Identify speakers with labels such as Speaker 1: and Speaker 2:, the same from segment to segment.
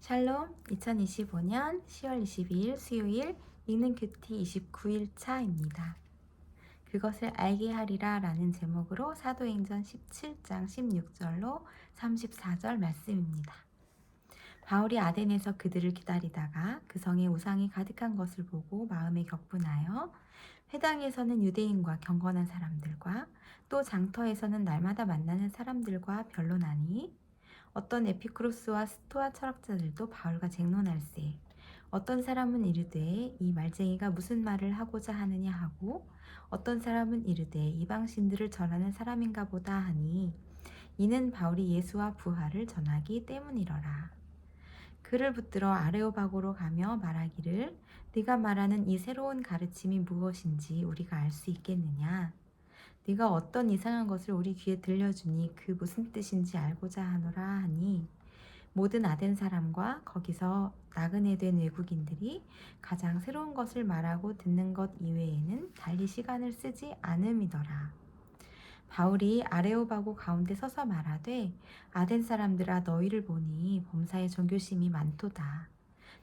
Speaker 1: 샬롬, 2025년 10월 22일 수요일 읽는 큐티 29일 차입니다. 그것을 알게 하리라 라는 제목으로 사도행전 17장 16절로 34절 말씀입니다. 바울이 아덴에서 그들을 기다리다가 그 성에 우상이 가득한 것을 보고 마음에 격분하여 회당에서는 유대인과 경건한 사람들과 또 장터에서는 날마다 만나는 사람들과 변론하니 어떤 에피쿠로스와 스토아 철학자들도 바울과 쟁론할세 어떤 사람은 이르되 이 말쟁이가 무슨 말을 하고자 하느냐 하고 어떤 사람은 이르되 이방신들을 전하는 사람인가 보다 하니 이는 바울이 예수와 부활을 전하기 때문이러라. 그를 붙들어 아레오바고로 가며 말하기를 네가 말하는 이 새로운 가르침이 무엇인지 우리가 알 수 있겠느냐. 네가 어떤 이상한 것을 우리 귀에 들려주니 그 무슨 뜻인지 알고자 하노라 하니 모든 아덴 사람과 거기서 나그네 된 외국인들이 가장 새로운 것을 말하고 듣는 것 이외에는 달리 시간을 쓰지 않음이더라. 바울이 아레오바고 가운데 서서 말하되 아덴 사람들아 너희를 보니 범사에 종교심이 많도다.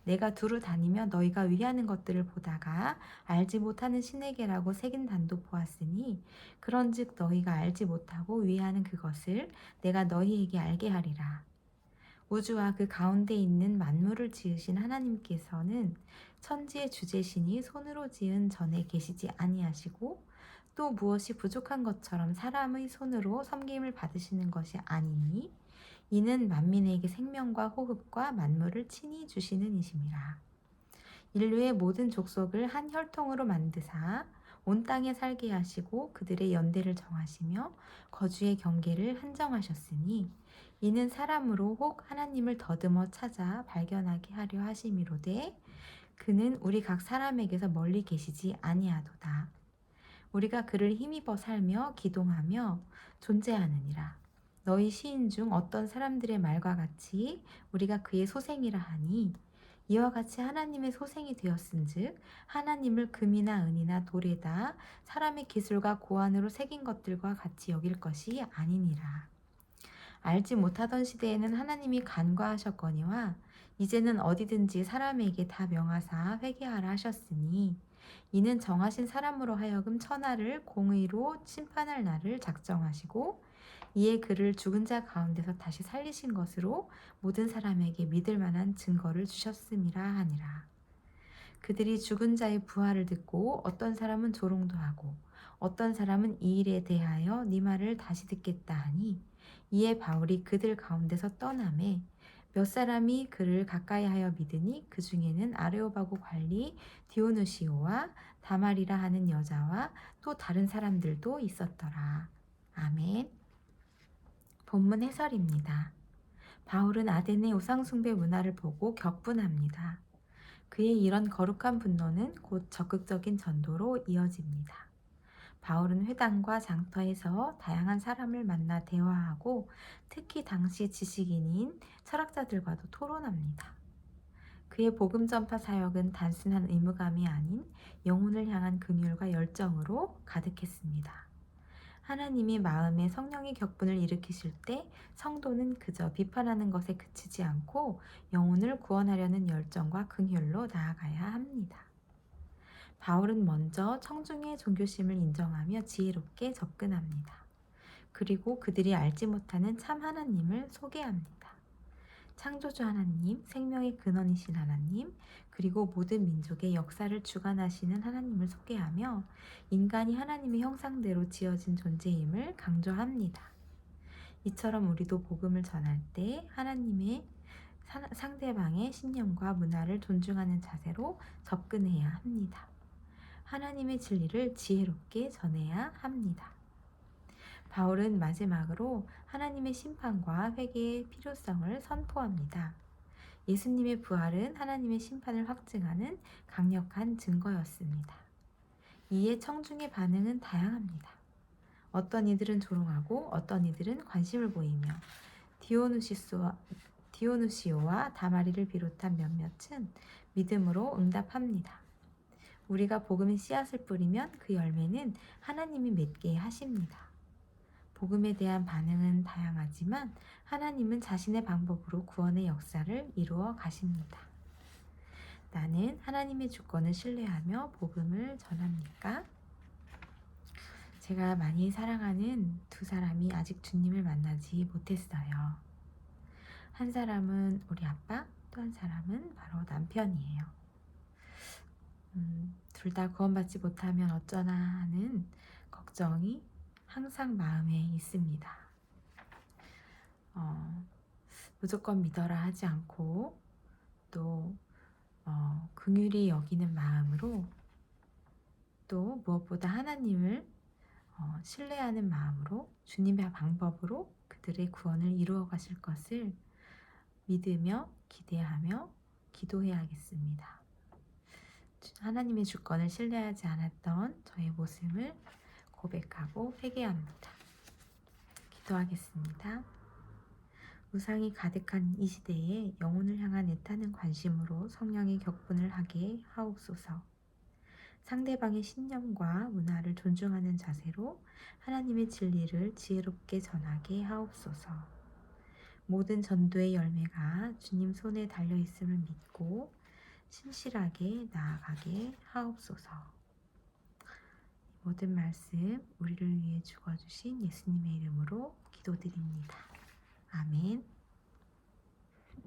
Speaker 1: 내가 두루 다니며 너희가 위하는 것들을 보다가 알지 못하는 신에게라고 새긴 단도 보았으니 그런즉 너희가 알지 못하고 위하는 그것을 내가 너희에게 알게 하리라. 우주와 그 가운데 있는 만물을 지으신 하나님께서는 천지의 주제신이 손으로 지은 전에 계시지 아니하시고 또 무엇이 부족한 것처럼 사람의 손으로 섬김을 받으시는 것이 아니니 이는 만민에게 생명과 호흡과 만물을 친히 주시는 이심이라. 인류의 모든 족속을 한 혈통으로 만드사 온 땅에 살게 하시고 그들의 연대를 정하시며 거주의 경계를 한정하셨으니 이는 사람으로 혹 하나님을 더듬어 찾아 발견하게 하려 하심이로되 그는 우리 각 사람에게서 멀리 계시지 아니하도다. 우리가 그를 힘입어 살며 기동하며 존재하느니라. 너희 시인 중 어떤 사람들의 말과 같이 우리가 그의 소생이라 하니 이와 같이 하나님의 소생이 되었은즉 하나님을 금이나 은이나 돌에다 사람의 기술과 고안으로 새긴 것들과 같이 여길 것이 아니니라. 알지 못하던 시대에는 하나님이 간과하셨거니와 이제는 어디든지 사람에게 다 명하사 회개하라 하셨으니 이는 정하신 사람으로 하여금 천하를 공의로 심판할 날을 작정하시고 이에 그를 죽은 자 가운데서 다시 살리신 것으로 모든 사람에게 믿을 만한 증거를 주셨음이라 하니라. 그들이 죽은 자의 부활을 듣고 어떤 사람은 조롱도 하고 어떤 사람은 이 일에 대하여 네 말을 다시 듣겠다 하니 이에 바울이 그들 가운데서 떠나매 몇 사람이 그를 가까이하여 믿으니 그 중에는 아레오바고 관리 디오누시오와 다말이라 하는 여자와 또 다른 사람들도 있었더라. 아멘. 본문 해설입니다. 바울은 아덴의 우상숭배 문화를 보고 격분합니다. 그의 이런 거룩한 분노는 곧 적극적인 전도로 이어집니다. 바울은 회당과 장터에서 다양한 사람을 만나 대화하고 특히 당시 지식인인 철학자들과도 토론합니다. 그의 복음 전파 사역은 단순한 의무감이 아닌 영혼을 향한 긍휼과 열정으로 가득했습니다. 하나님이 마음에 성령의 격분을 일으키실 때 성도는 그저 비판하는 것에 그치지 않고 영혼을 구원하려는 열정과 긍휼로 나아가야 합니다. 바울은 먼저 청중의 종교심을 인정하며 지혜롭게 접근합니다. 그리고 그들이 알지 못하는 참 하나님을 소개합니다. 창조주 하나님, 생명의 근원이신 하나님, 그리고 모든 민족의 역사를 주관하시는 하나님을 소개하며 인간이 하나님의 형상대로 지어진 존재임을 강조합니다. 이처럼 우리도 복음을 전할 때 하나님의 상대방의 신념과 문화를 존중하는 자세로 접근해야 합니다. 하나님의 진리를 지혜롭게 전해야 합니다. 바울은 마지막으로 하나님의 심판과 회개의 필요성을 선포합니다. 예수님의 부활은 하나님의 심판을 확증하는 강력한 증거였습니다. 이에 청중의 반응은 다양합니다. 어떤 이들은 조롱하고 어떤 이들은 관심을 보이며 디오누시오와 다마리를 비롯한 몇몇은 믿음으로 응답합니다. 우리가 복음의 씨앗을 뿌리면 그 열매는 하나님이 맺게 하십니다. 복음에 대한 반응은 다양하지만 하나님은 자신의 방법으로 구원의 역사를 이루어 가십니다. 나는 하나님의 주권을 신뢰하며 복음을 전합니까? 제가 많이 사랑하는 두 사람이 아직 주님을 만나지 못했어요. 한 사람은 우리 아빠, 또 한 사람은 바로 남편이에요. 둘 다 구원받지 못하면 어쩌나 하는 걱정이 항상 마음에 있습니다. 무조건 믿어라 하지 않고 또 긍휼히 여기는 마음으로 또 무엇보다 하나님을 신뢰하는 마음으로 주님의 방법으로 그들의 구원을 이루어 가실 것을 믿으며 기대하며 기도해야겠습니다. 하나님의 주권을 신뢰하지 않았던 저의 모습을 고백하고 회개합니다. 기도하겠습니다. 우상이 가득한 이 시대에 영혼을 향한 애타는 관심으로 성령의 격분을 하게 하옵소서. 상대방의 신념과 문화를 존중하는 자세로 하나님의 진리를 지혜롭게 전하게 하옵소서. 모든 전도의 열매가 주님 손에 달려있음을 믿고 신실하게 나아가게 하옵소서. 모든 말씀 우리를 위해 죽어주신 예수님의 이름으로 기도드립니다. 아멘.